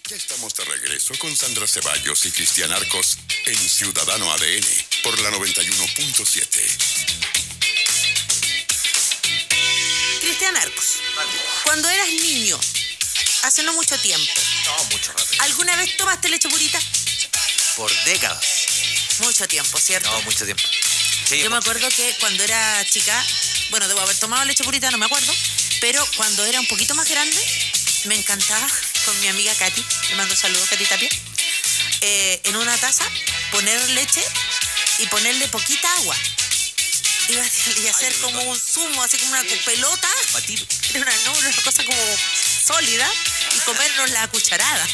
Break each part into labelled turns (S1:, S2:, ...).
S1: Ya estamos de regreso con Sandra Ceballos y Cristian Arcos en Ciudadano ADN por la 91.7.
S2: Cristian Arcos, cuando eras niño, hace no mucho tiempo,
S3: No, mucho rato.
S2: ¿alguna vez tomaste leche purita?
S3: Por décadas.
S2: Mucho tiempo, ¿cierto?
S3: No, mucho tiempo. Sí,
S2: Yo me
S3: mucho.
S2: acuerdo que cuando era chica, bueno, debo haber tomado leche purita, no me acuerdo, pero cuando era un poquito más grande, me encantaba con mi amiga Katy, le mando saludos, Katy Tapia, en una taza poner leche y ponerle poquita agua. Y hacer como un zumo, así como una pelota.
S3: Batir.
S2: Era una cosa como sólida y comernos la cucharada.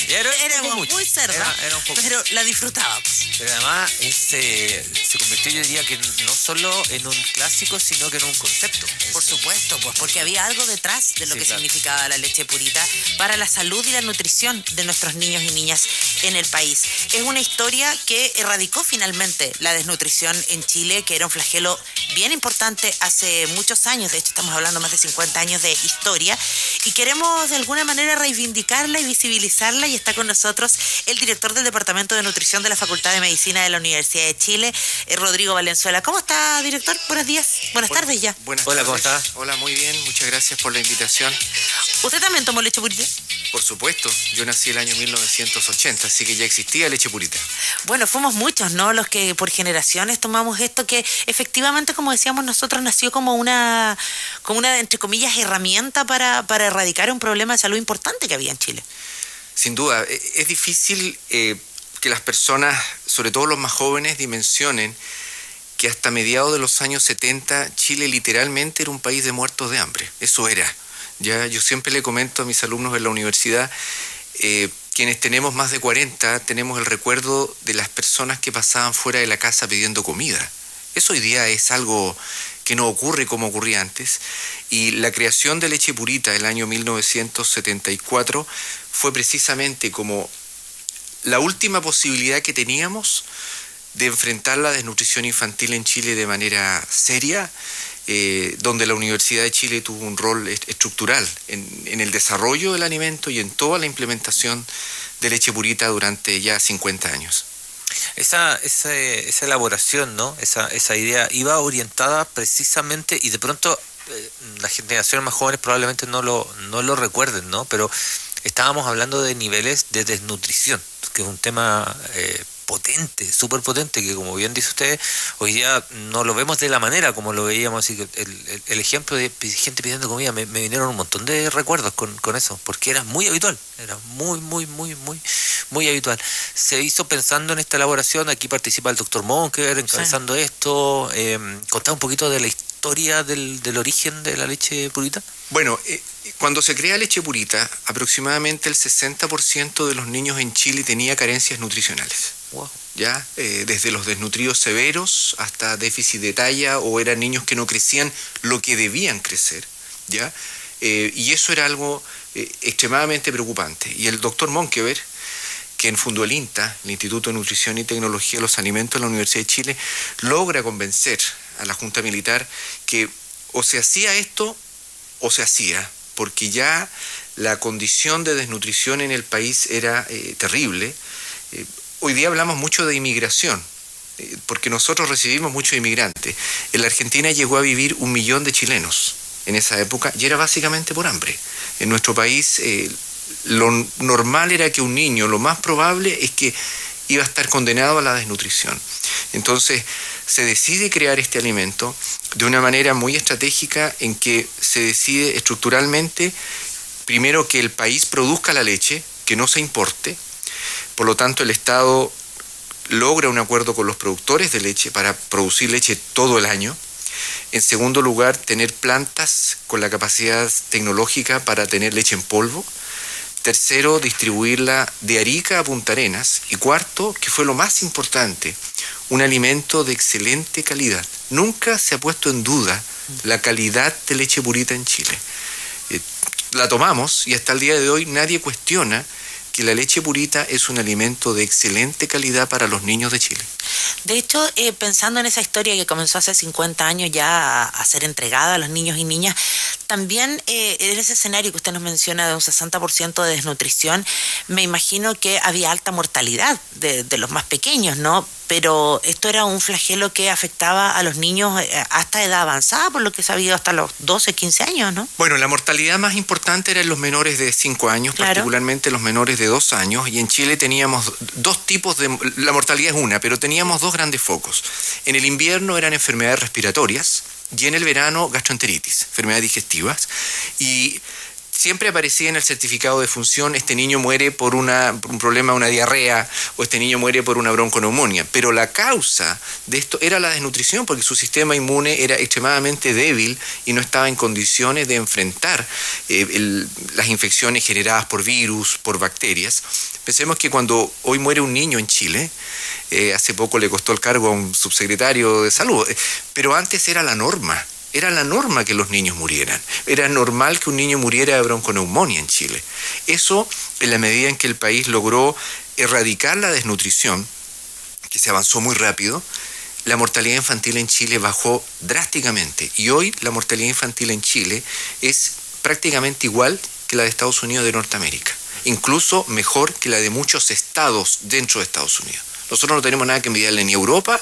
S2: Era
S3: un poco mucho.
S2: muy cerda,
S3: Era un poco.
S2: pero la disfrutábamos.
S3: Pero además se convirtió, yo diría, que no solo en un clásico, sino que en un concepto.
S2: Por supuesto, pues porque había algo detrás de lo
S3: Sí,
S2: que
S3: claro.
S2: significaba la leche purita para la salud y la nutrición de nuestros niños y niñas en el país. Es una historia que erradicó finalmente la desnutrición en Chile, que era un flagelo bien importante hace muchos años. De hecho, estamos hablando más de 50 años de historia y queremos de alguna manera reivindicarla y visibilizarla, y está con nosotros el director del Departamento de Nutrición de la Facultad de Medicina de la Universidad de Chile, Rodrigo Valenzuela. ¿Cómo está, director? Buenos días, buenas tardes ya.
S4: Buenas
S3: Hola, ¿cómo
S4: tardes.
S3: está?
S4: Hola, muy bien, muchas gracias por la invitación.
S2: ¿Usted también tomó leche purita?
S4: Por supuesto, yo nací el año 1980, así que ya existía leche purita.
S2: Bueno, fuimos muchos, ¿no? Los que por generaciones tomamos esto, que efectivamente, como decíamos nosotros, nació como una entre comillas, herramienta para erradicar un problema de salud importante que había en Chile.
S4: Sin duda, es difícil que las personas, sobre todo los más jóvenes, dimensionen que hasta mediados de los años 70 Chile literalmente era un país de muertos de hambre. Eso era. Ya yo siempre le comento a mis alumnos en la universidad, quienes tenemos más de 40, tenemos el recuerdo de las personas que pasaban fuera de la casa pidiendo comida. Eso hoy día es algo que no ocurre como ocurría antes, y la creación de leche purita el año 1974 fue precisamente como la última posibilidad que teníamos de enfrentar la desnutrición infantil en Chile de manera seria, donde la Universidad de Chile tuvo un rol estructural en el desarrollo del alimento y en toda la implementación de leche purita durante ya 50 años.
S3: Esa elaboración, ¿no? Esa idea iba orientada precisamente, y de pronto las generaciones más jóvenes probablemente no lo recuerden, ¿no? Pero estábamos hablando de niveles de desnutrición, que es un tema potente, súper potente, que como bien dice usted, hoy día no lo vemos de la manera como lo veíamos. Así que el ejemplo de gente pidiendo comida, me vinieron un montón de recuerdos con eso, porque era muy habitual, era muy habitual. Se hizo pensando en esta elaboración. Aquí participa el doctor Monkever encabezando esto. Contá un poquito de la historia del origen de la leche purita.
S4: Bueno, cuando se crea leche purita, aproximadamente el 60% de los niños en Chile tenía carencias nutricionales.
S3: Wow.
S4: ¿Ya? Desde los desnutridos severos hasta déficit de talla, o eran niños que no crecían lo que debían crecer, ¿ya? Y eso era algo extremadamente preocupante. Y el doctor Monkever, quien fundó el INTA, el Instituto de Nutrición y Tecnología de los Alimentos de la Universidad de Chile, logra convencer a la Junta Militar que o se hacía esto o se hacía, porque ya la condición de desnutrición en el país era terrible. Hoy día hablamos mucho de inmigración, porque nosotros recibimos muchos inmigrantes. En la Argentina llegó a vivir 1 millón de chilenos en esa época, y era básicamente por hambre. En nuestro país lo normal era que un niño, lo más probable es que iba a estar condenado a la desnutrición. Entonces se decide crear este alimento de una manera muy estratégica, en que se decide estructuralmente, primero, que el país produzca la leche, que no se importe. Por lo tanto, el Estado logra un acuerdo con los productores de leche para producir leche todo el año. En segundo lugar, tener plantas con la capacidad tecnológica para tener leche en polvo. Tercero, distribuirla de Arica a Punta Arenas. Y cuarto, que fue lo más importante, un alimento de excelente calidad. Nunca se ha puesto en duda la calidad de leche purita en Chile. La tomamos y hasta el día de hoy nadie cuestiona que la leche purita es un alimento de excelente calidad para los niños de Chile.
S2: De hecho, pensando en esa historia que comenzó hace 50 años ya a ser entregada a los niños y niñas, también en ese escenario que usted nos menciona de un 60% de desnutrición, me imagino que había alta mortalidad de los más pequeños, ¿no? Pero esto era un flagelo que afectaba a los niños hasta edad avanzada, por lo que he sabido, hasta los 12, 15 años, ¿no?
S4: Bueno, la mortalidad más importante era en los menores de 5 años,
S2: claro,
S4: particularmente los menores de 2 años, y en Chile teníamos dos tipos de... La mortalidad es una, pero teníamos dos grandes focos. En el invierno eran enfermedades respiratorias y en el verano gastroenteritis, enfermedades digestivas, y siempre aparecía en el certificado de función: este niño muere por un problema, una diarrea, o este niño muere por una bronconeumonía. Pero la causa de esto era la desnutrición, porque su sistema inmune era extremadamente débil y no estaba en condiciones de enfrentar las infecciones generadas por virus, por bacterias. Pensemos que cuando hoy muere un niño en Chile, hace poco le costó el cargo a un subsecretario de salud, pero antes era la norma. Era la norma que los niños murieran. Era normal que un niño muriera de bronconeumonía en Chile. Eso, en la medida en que el país logró erradicar la desnutrición, que se avanzó muy rápido, la mortalidad infantil en Chile bajó drásticamente. Y hoy la mortalidad infantil en Chile es prácticamente igual que la de Estados Unidos de Norteamérica. Incluso mejor que la de muchos estados dentro de Estados Unidos. Nosotros no tenemos nada que envidiarle ni a Europa,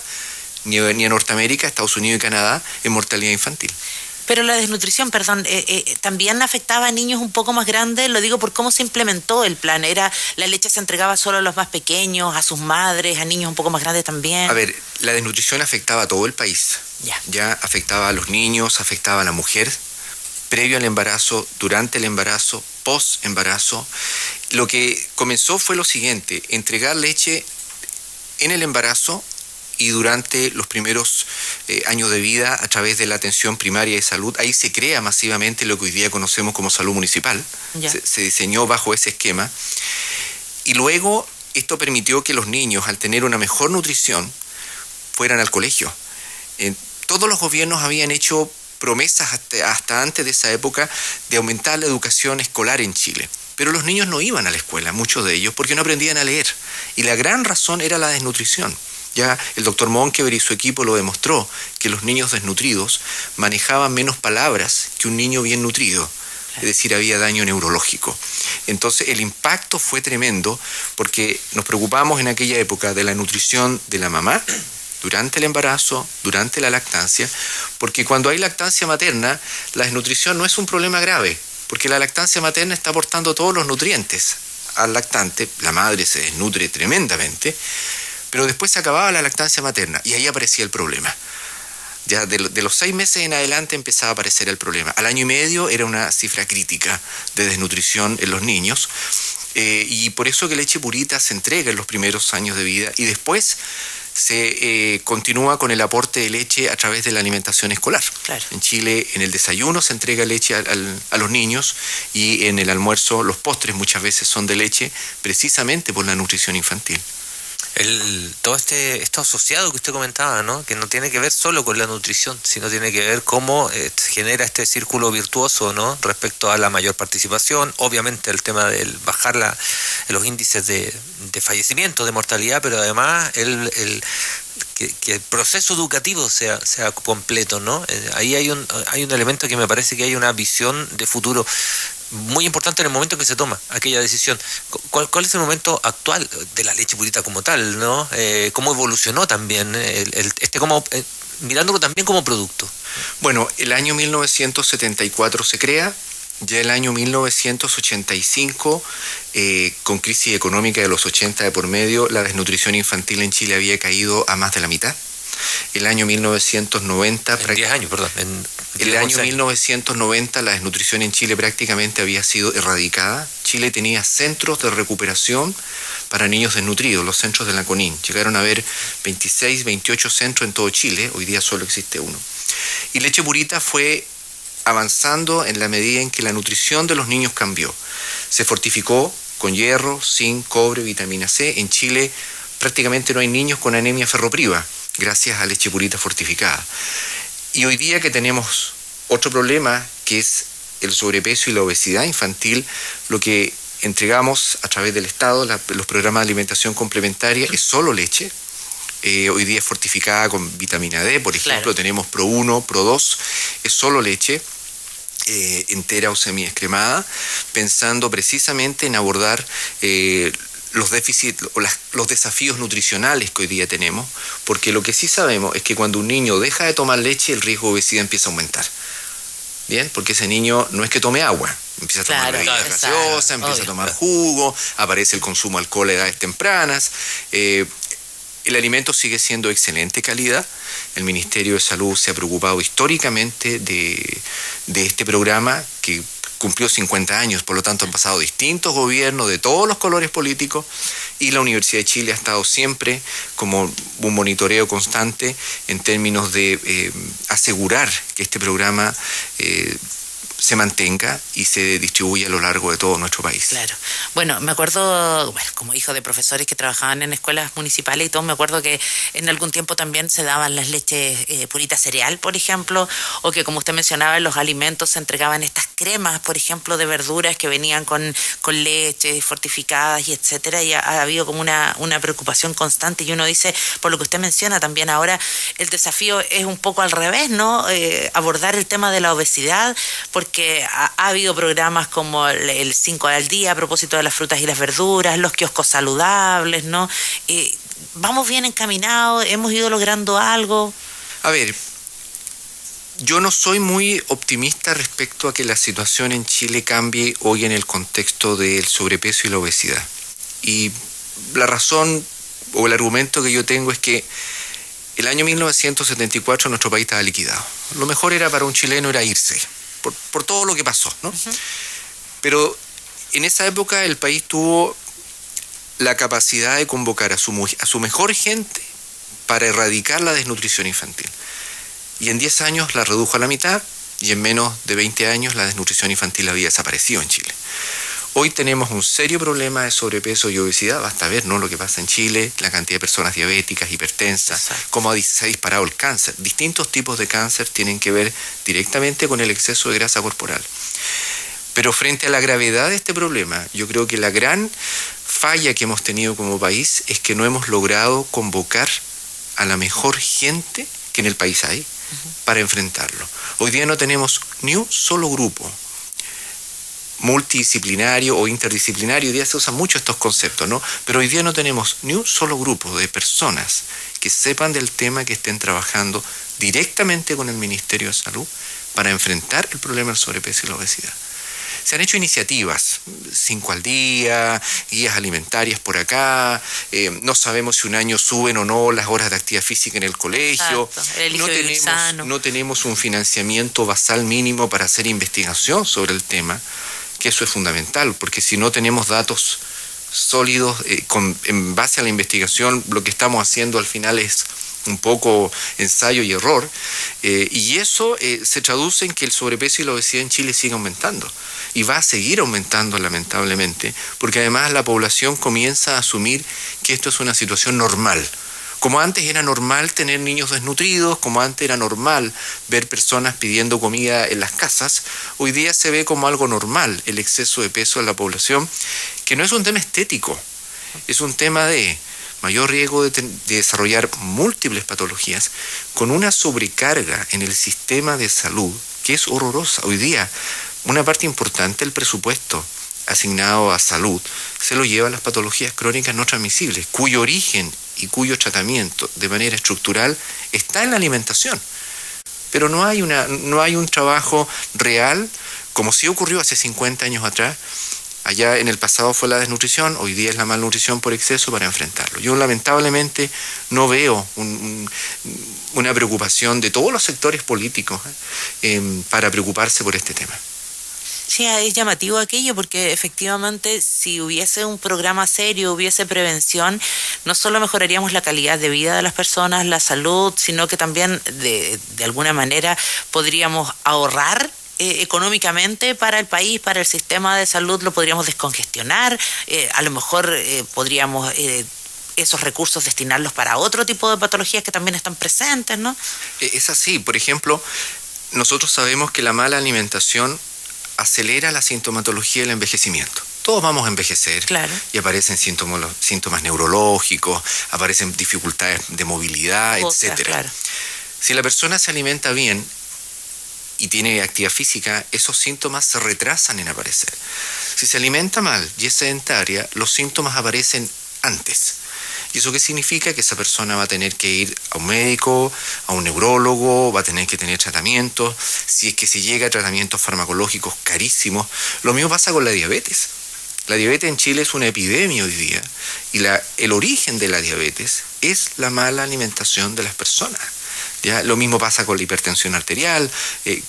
S4: ni a Norteamérica, Estados Unidos y Canadá en mortalidad infantil.
S2: Pero la desnutrición, perdón, también afectaba a niños un poco más grandes, lo digo por cómo se implementó el plan. La leche se entregaba solo a los más pequeños, a sus madres, a niños un poco más grandes también.
S4: A ver, la desnutrición afectaba a todo el país. Ya afectaba a los niños, afectaba a la mujer, previo al embarazo, durante el embarazo, post embarazo. Lo que comenzó fue lo siguiente: entregar leche en el embarazo y durante los primeros años de vida a través de la atención primaria de salud. Ahí se crea masivamente lo que hoy día conocemos como salud municipal. Se diseñó bajo ese esquema. Y luego esto permitió que los niños, al tener una mejor nutrición, fueran al colegio. Todos los gobiernos habían hecho promesas hasta antes de esa época de aumentar la educación escolar en Chile. Pero los niños no iban a la escuela, muchos de ellos, porque no aprendían a leer. Y la gran razón era la desnutrición. Ya el doctor Monkever y su equipo lo demostró, que los niños desnutridos manejaban menos palabras que un niño bien nutrido. Es decir, había daño neurológico. Entonces el impacto fue tremendo, porque nos preocupamos en aquella época de la nutrición de la mamá durante el embarazo, durante la lactancia, porque cuando hay lactancia materna, la desnutrición no es un problema grave, porque la lactancia materna está aportando todos los nutrientes al lactante. La madre se desnutre tremendamente, pero después se acababa la lactancia materna y ahí aparecía el problema. Ya de los 6 meses en adelante empezaba a aparecer el problema. Al año y medio era una cifra crítica de desnutrición en los niños, y por eso que leche purita se entrega en los primeros años de vida y después se continúa con el aporte de leche a través de la alimentación escolar. Claro. En Chile, en el desayuno se entrega leche a los niños, y en el almuerzo los postres muchas veces son de leche, precisamente por la nutrición infantil.
S3: Todo esto asociado que usted comentaba, ¿no? Que no tiene que ver solo con la nutrición, sino tiene que ver cómo genera este círculo virtuoso, ¿no? Respecto a la mayor participación, obviamente el tema del bajar los índices de fallecimiento, de mortalidad, pero además que el proceso educativo sea completo, ¿no? Ahí hay un elemento que me parece que hay una visión de futuro muy importante en el momento en que se toma aquella decisión. ¿Cuál es el momento actual de la leche purita como tal, ¿no? ¿Cómo evolucionó también mirándolo también como producto?
S4: Bueno, el año 1974 se crea. Ya el año 1985, con crisis económica de los 80 de por medio, la desnutrición infantil en Chile había caído a más de la mitad. El año 1990...
S3: En 10 años, perdón.
S4: El año 1990 la desnutrición en Chile prácticamente había sido erradicada. Chile tenía centros de recuperación para niños desnutridos, los centros de la CONIN. Llegaron a haber 26, 28 centros en todo Chile, hoy día solo existe uno. Y leche purita fue avanzando en la medida en que la nutrición de los niños cambió. Se fortificó con hierro, zinc, cobre, vitamina C. En Chile prácticamente no hay niños con anemia ferropriva, gracias a leche purita fortificada. Y hoy día que tenemos otro problema, que es el sobrepeso y la obesidad infantil, lo que entregamos a través del Estado los programas de alimentación complementaria, es solo leche. Hoy día es fortificada con vitamina D, por ejemplo, claro. Tenemos Pro 1, Pro 2, es solo leche. Entera o semi-descremada, pensando precisamente en abordar los déficits o los desafíos nutricionales que hoy día tenemos, porque lo que sí sabemos es que cuando un niño deja de tomar leche, el riesgo de obesidad empieza a aumentar. Bien, porque ese niño no es que tome agua, empieza a tomar bebidas gaseosas, empieza a tomar jugo, aparece el consumo de alcohol a edades tempranas. El alimento sigue siendo de excelente calidad. El Ministerio de Salud se ha preocupado históricamente de este programa que cumplió 50 años, por lo tanto han pasado distintos gobiernos de todos los colores políticos y la Universidad de Chile ha estado siempre como un monitoreo constante en términos de asegurar que este programa se mantenga y se distribuya a lo largo de todo nuestro país.
S2: Claro. Bueno, me acuerdo, como hijo de profesores que trabajaban en escuelas municipales y todo, me acuerdo que en algún tiempo también se daban las leches puritas cereal, por ejemplo, o que como usted mencionaba, en los alimentos se entregaban estas cremas, por ejemplo, de verduras que venían con leche fortificadas y etcétera, y ha habido como una preocupación constante, y uno dice, por lo que usted menciona también ahora, el desafío es un poco al revés, ¿no? Abordar el tema de la obesidad, porque ha habido programas como el 5 al día a propósito de las frutas y las verduras, los kioscos saludables, ¿no? ¿Vamos bien encaminados? ¿Hemos ido logrando algo?
S4: A ver, yo no soy muy optimista respecto a que la situación en Chile cambie hoy en el contexto del sobrepeso y la obesidad. Y la razón o el argumento que yo tengo es que el año 1974 nuestro país estaba liquidado. Lo mejor era para un chileno era irse. Por todo lo que pasó, ¿no? Uh-huh. Pero en esa época el país tuvo la capacidad de convocar a su mejor gente para erradicar la desnutrición infantil. Y en 10 años la redujo a la mitad y en menos de 20 años la desnutrición infantil había desaparecido en Chile. Hoy tenemos un serio problema de sobrepeso y obesidad, basta ver, ¿no?, lo que pasa en Chile, la cantidad de personas diabéticas, hipertensas, cómo se ha disparado el cáncer. Distintos tipos de cáncer tienen que ver directamente con el exceso de grasa corporal. Pero frente a la gravedad de este problema, yo creo que la gran falla que hemos tenido como país es que no hemos logrado convocar a la mejor gente que en el país hay para enfrentarlo. Hoy día no tenemos ni un solo grupo multidisciplinario o interdisciplinario, hoy día se usan mucho estos conceptos, ¿no? Pero hoy día no tenemos ni un solo grupo de personas que sepan del tema, que estén trabajando directamente con el Ministerio de Salud para enfrentar el problema del sobrepeso y la obesidad. Se han hecho iniciativas, 5 al día, guías alimentarias por acá, no sabemos si un año suben o no las horas de actividad física en el colegio, no tenemos un financiamiento basal mínimo para hacer investigación sobre el tema, que eso es fundamental, porque si no tenemos datos sólidos en base a la investigación, lo que estamos haciendo al final es un poco ensayo y error, y eso se traduce en que el sobrepeso y la obesidad en Chile sigue aumentando, y va a seguir aumentando lamentablemente, porque además la población comienza a asumir que esto es una situación normal. Como antes era normal tener niños desnutridos, como antes era normal ver personas pidiendo comida en las casas, hoy día se ve como algo normal el exceso de peso en la población, que no es un tema estético, es un tema de mayor riesgo de desarrollar múltiples patologías, con una sobrecarga en el sistema de salud que es horrorosa. Hoy día una parte importante del presupuesto asignado a salud se lo lleva a las patologías crónicas no transmisibles, cuyo origen y cuyo tratamiento de manera estructural está en la alimentación. Pero no hay un trabajo real, como sí ocurrió hace 50 años atrás. Allá en el pasado fue la desnutrición, hoy día es la malnutrición por exceso, para enfrentarlo. Yo lamentablemente no veo una preocupación de todos los sectores políticos para preocuparse por este tema.
S2: Sí, es llamativo aquello, porque efectivamente si hubiese un programa serio, hubiese prevención, no solo mejoraríamos la calidad de vida de las personas, la salud, sino que también de alguna manera podríamos ahorrar económicamente para el país, para el sistema de salud, lo podríamos descongestionar, a lo mejor podríamos esos recursos destinarlos para otro tipo de patologías que también están presentes, ¿no?
S4: Es así. Por ejemplo, nosotros sabemos que la mala alimentación acelera la sintomatología del envejecimiento. todos vamos a envejecer.
S2: Claro.
S4: Y aparecen síntomas neurológicos, aparecen dificultades de movilidad, etcétera.
S2: Claro.
S4: Si la persona se alimenta bien y tiene actividad física, esos síntomas se retrasan en aparecer. Si se alimenta mal y es sedentaria, los síntomas aparecen antes. ¿Y eso qué significa? Que esa persona va a tener que ir a un médico, a un neurólogo, va a tener que tener tratamientos. Si es que se llega a tratamientos farmacológicos carísimos. Lo mismo pasa con la diabetes. La diabetes en Chile es una epidemia hoy día y el origen de la diabetes es la mala alimentación de las personas. ¿Ya? Lo mismo pasa con la hipertensión arterial,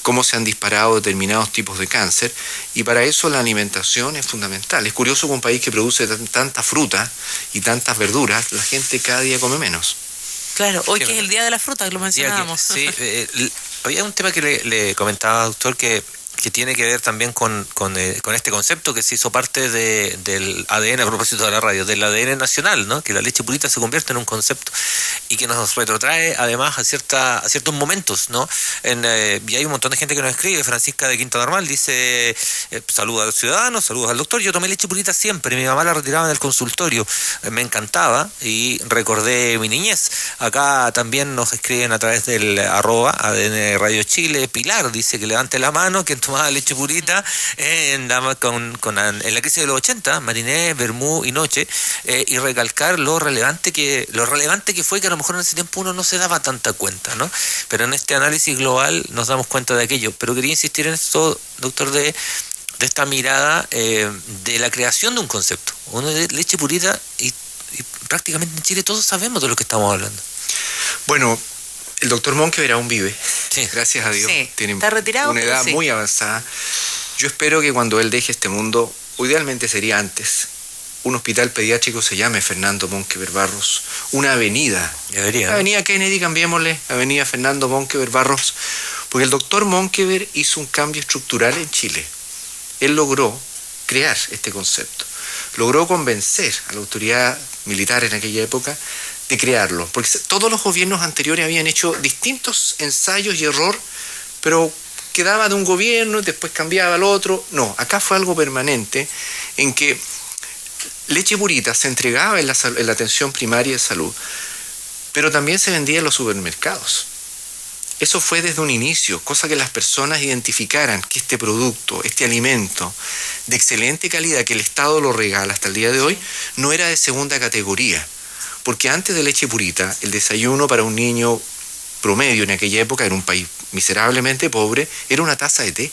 S4: cómo se han disparado determinados tipos de cáncer, y para eso la alimentación es fundamental. Es curioso que un país que produce tanta fruta y tantas verduras, la gente cada día come menos.
S2: Claro, hoy que es el Día de la Fruta, que lo mencionábamos.
S3: Sí, había un tema que le comentaba, doctor, que tiene que ver también con este concepto que se hizo parte del ADN, a propósito de la radio, del ADN nacional, ¿no? Que la leche purita se convierte en un concepto y que nos retrotrae además a ciertos momentos, ¿no? Y hay un montón de gente que nos escribe. Francisca de Quinta Normal dice, saludos a los ciudadanos, saludos al doctor, yo tomé leche purita siempre, mi mamá la retiraba en el consultorio, me encantaba y recordé mi niñez. Acá también nos escriben a través del @ADN Radio Chile. Pilar dice que levante la mano, que tomaba leche purita en la crisis de los 80, mariné, vermú y noche, y recalcar lo relevante que fue, que a lo mejor en ese tiempo uno no se daba tanta cuenta, ¿no? Pero en este análisis global nos damos cuenta de aquello. Pero quería insistir en esto, doctor, de esta mirada de la creación de un concepto. Uno de leche purita y prácticamente en Chile todos sabemos de lo que estamos hablando.
S4: Bueno, el doctor Monkever aún vive,
S3: sí,
S4: gracias a Dios.
S2: Sí,
S4: tiene
S2: está retirado,
S4: una edad muy avanzada. Yo espero que cuando él deje este mundo, o idealmente sería antes, un hospital pediátrico se llame Fernando Monkever Barros, una avenida.
S3: Debería.
S4: Avenida Kennedy, cambiémosle, Avenida Fernando Monkever Barros, porque el doctor Monkever hizo un cambio estructural en Chile. Él logró crear este concepto, logró convencer a la autoridad militar en aquella época de crearlo, porque todos los gobiernos anteriores habían hecho distintos ensayos y error, pero quedaba de un gobierno y después cambiaba al otro. No, acá fue algo permanente en que leche purita se entregaba en la atención primaria de salud, pero también se vendía en los supermercados. Eso fue desde un inicio, cosa que las personas identificaran que este producto, este alimento de excelente calidad que el Estado lo regala hasta el día de hoy, no era de segunda categoría. Porque antes de leche purita, el desayuno para un niño promedio en aquella época, en un país miserablemente pobre, era una taza de té.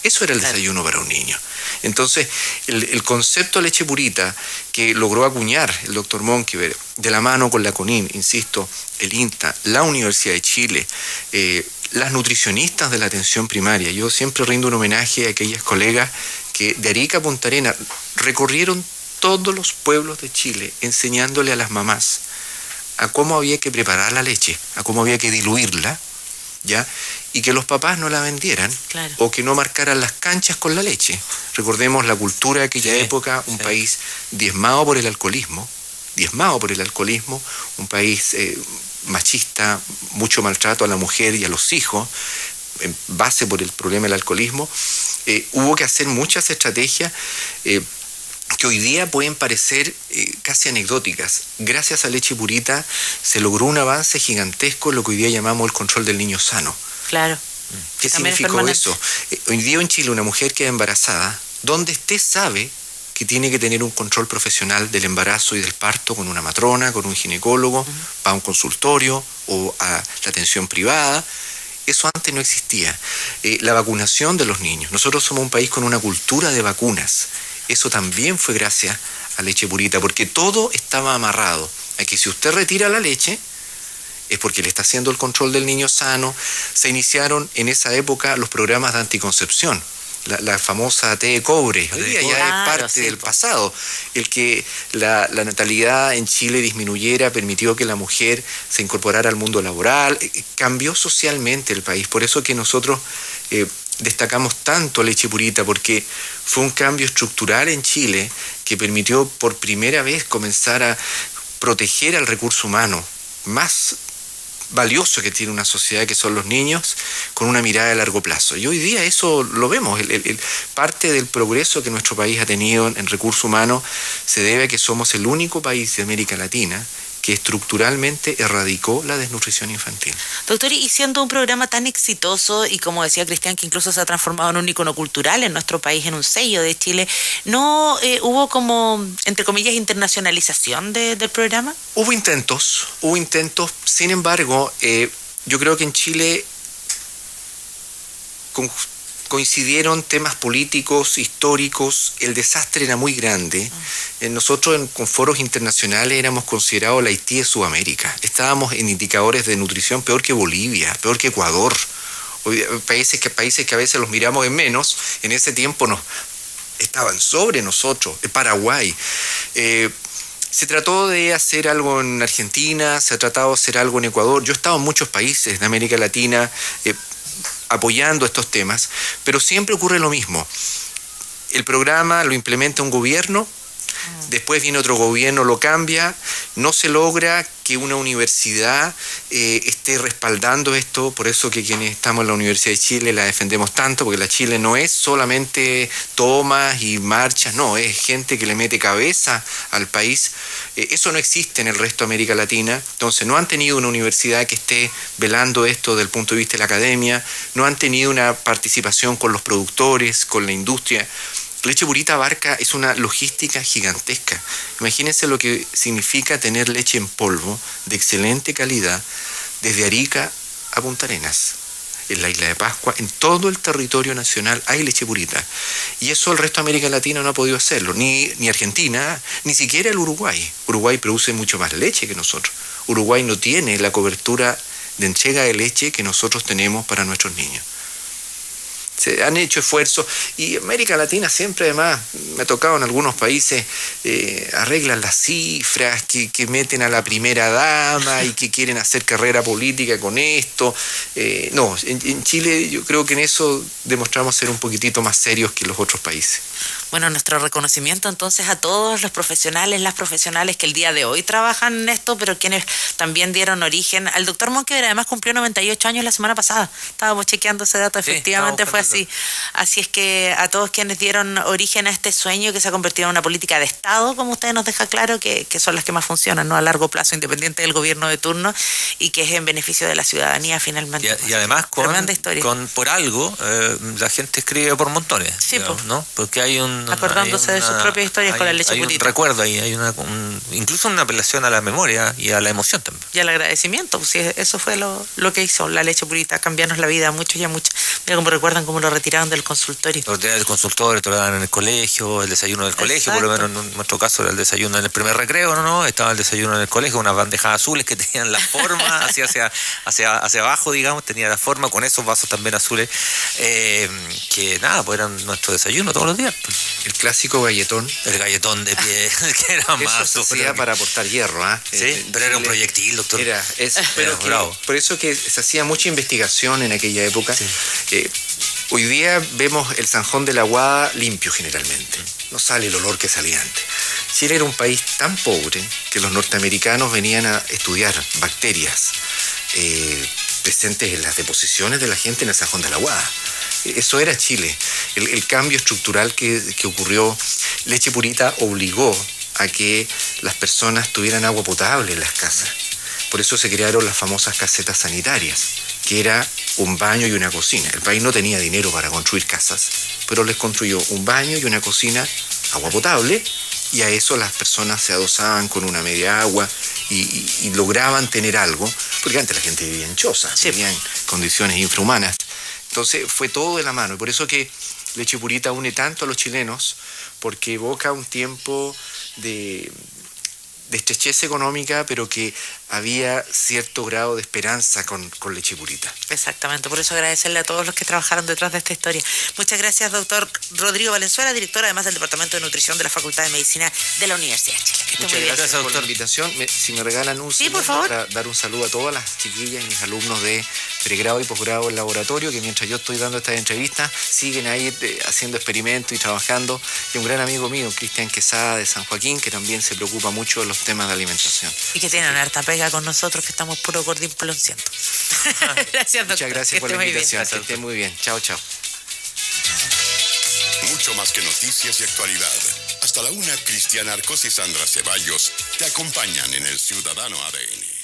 S4: Eso era el desayuno para un niño. Entonces, el concepto de leche purita que logró acuñar el doctor Monkever, de la mano con la CONIN, insisto, el INTA, la Universidad de Chile, las nutricionistas de la atención primaria. Yo siempre rindo un homenaje a aquellas colegas que de Arica a Punta Arenas recorrieron todos los pueblos de Chile enseñándole a las mamás a cómo había que preparar la leche, a cómo había que diluirla, ¿ya? Y que los papás no la vendieran, claro, o que no marcaran las canchas con la leche. Recordemos la cultura de aquella época, un país diezmado por el alcoholismo, un país machista, mucho maltrato a la mujer y a los hijos, en base por el problema del alcoholismo. Hubo que hacer muchas estrategias que hoy día pueden parecer casi anecdóticas. Gracias a leche purita se logró un avance gigantesco en lo que hoy día llamamos el control del niño sano.
S2: Claro.
S4: ¿Qué significó eso? Hoy día en Chile una mujer queda embarazada, donde esté sabe que tiene que tener un control profesional del embarazo y del parto con una matrona, con un ginecólogo, va a un consultorio o a la atención privada. Eso antes no existía. La vacunación de los niños. Nosotros somos un país con una cultura de vacunas. Eso también fue gracias a leche purita, porque todo estaba amarrado a que si usted retira la leche es porque le está haciendo el control del niño sano. Se iniciaron en esa época los programas de anticoncepción, la famosa T de cobre. Hoy día ya es parte del pasado. El que la natalidad en Chile disminuyera permitió que la mujer se incorporara al mundo laboral, cambió socialmente el país. Por eso que nosotros destacamos tanto leche purita, porque fue un cambio estructural en Chile que permitió por primera vez comenzar a proteger al recurso humano, más valioso que tiene una sociedad, que son los niños, con una mirada de largo plazo. Y hoy día eso lo vemos. Parte del progreso que nuestro país ha tenido en recursos humanos se debe a que somos el único país de América Latina que estructuralmente erradicó la desnutrición infantil.
S2: Doctor, y siendo un programa tan exitoso y como decía Cristian, que incluso se ha transformado en un icono cultural en nuestro país, en un sello de Chile, ¿no hubo como, entre comillas, internacionalización del programa?
S4: Hubo intentos, sin embargo, yo creo que en Chile coincidieron temas políticos, históricos, el desastre era muy grande. Nosotros con foros internacionales éramos considerados la Haití de Sudamérica. Estábamos en indicadores de nutrición peor que Bolivia, peor que Ecuador. Países que a veces los miramos en menos, en ese tiempo estaban sobre nosotros. Paraguay. Se trató de hacer algo en Argentina, se ha tratado de hacer algo en Ecuador. Yo he estado en muchos países de América Latina apoyando estos temas, pero siempre ocurre lo mismo. El programa lo implementa un gobierno, después viene otro gobierno, lo cambia, no se logra que una universidad esté respaldando esto, por eso que quienes estamos en la Universidad de Chile la defendemos tanto, porque la Chile no es solamente tomas y marchas, no, es gente que le mete cabeza al país. Eso no existe en el resto de América Latina, entonces no han tenido una universidad que esté velando esto desde el punto de vista de la academia, no han tenido una participación con los productores, con la industria. Leche Purita abarca, es una logística gigantesca. Imagínense lo que significa tener leche en polvo de excelente calidad desde Arica a Punta Arenas, en la isla de Pascua, en todo el territorio nacional hay Leche Purita. Y eso el resto de América Latina no ha podido hacerlo, ni Argentina, ni siquiera el Uruguay. Uruguay produce mucho más leche que nosotros. Uruguay no tiene la cobertura de entrega de leche que nosotros tenemos para nuestros niños. Se han hecho esfuerzos y América Latina siempre, además, me ha tocado en algunos países, arreglan las cifras, que meten a la primera dama y que quieren hacer carrera política con esto. No, en Chile yo creo que en eso demostramos ser un poquitito más serios que los otros países.
S2: Bueno, nuestro reconocimiento entonces a todos los profesionales, las profesionales que el día de hoy trabajan en esto, pero quienes también dieron origen. Al doctor Monkever además cumplió 98 años la semana pasada. Estábamos chequeando ese dato, efectivamente fue así. Así es que a todos quienes dieron origen a este sueño que se ha convertido en una política de Estado, como usted nos deja claro, que son las que más funcionan, ¿no? A largo plazo, independiente del gobierno de turno, y que es en beneficio de la ciudadanía finalmente.
S3: Y además por algo la gente escribe por montones,
S2: sí,
S3: digamos, ¿no? Porque hay
S2: acordándose de sus propias historias con la Leche Purita.
S3: Hay un recuerdo ahí, hay incluso una apelación a la memoria y a la emoción también.
S2: Y al agradecimiento, pues sí, eso fue lo que hizo la Leche Purita, cambiarnos la vida a muchos y a muchas. Mira cómo recuerdan cómo lo retiraron del consultorio.
S3: Lo retiraron del consultorio, te lo daban en el colegio, el desayuno del colegio, por lo menos en nuestro caso era el desayuno en el primer recreo, ¿no? Estaba el desayuno en el colegio, unas bandejas azules que tenían la forma hacia abajo, digamos, tenía la forma con esos vasos también azules, que nada, pues eran nuestro desayuno todos los días.
S4: El clásico galletón.
S3: El galletón de pie, que era más.
S4: Eso se hacía para aportar hierro, ¿ah?
S3: Sí, pero era un proyectil, doctor.
S4: Por eso que se hacía mucha investigación en aquella época. Sí. Hoy día vemos el zanjón de la Aguada limpio generalmente. No sale el olor que salía antes. Chile era un país tan pobre que los norteamericanos venían a estudiar bacterias presentes en las deposiciones de la gente en el zanjón de la Aguada. Eso era Chile. El cambio estructural que ocurrió, Leche Purita obligó a que las personas tuvieran agua potable en las casas. Por eso se crearon las famosas casetas sanitarias, que era un baño y una cocina. El país no tenía dinero para construir casas, pero les construyó un baño y una cocina, agua potable, y a eso las personas se adosaban con una media agua y lograban tener algo, porque antes la gente vivía en chozas, sí, vivía en condiciones infrahumanas. Entonces fue todo de la mano, y por eso que Leche Purita une tanto a los chilenos, porque evoca un tiempo de estrechez económica, pero que había cierto grado de esperanza con Leche Purita.
S2: Exactamente, por eso agradecerle a todos los que trabajaron detrás de esta historia. Muchas gracias, doctor Rodrigo Valenzuela, director además del Departamento de Nutrición de la Facultad de Medicina de la Universidad de Chile.
S4: Muchas gracias por la invitación. Si me regalan un segundo,
S2: por favor,
S4: para dar un saludo a todas las chiquillas y mis alumnos de pregrado y posgrado en laboratorio, que mientras yo estoy dando estas entrevistas, siguen ahí haciendo experimentos y trabajando. Y un gran amigo mío, Cristian Quesada de San Joaquín, que también se preocupa mucho de los temas de alimentación.
S2: Y que tienen harta pega con nosotros, que estamos puro gordinplonciando. Gracias, doctor.
S4: Muchas gracias por la invitación. Que esté muy bien. Chao, chao.
S1: Mucho más que noticias y actualidad. Hasta la 1, Cristian Arcos y Sandra Ceballos te acompañan en el Ciudadano ADN.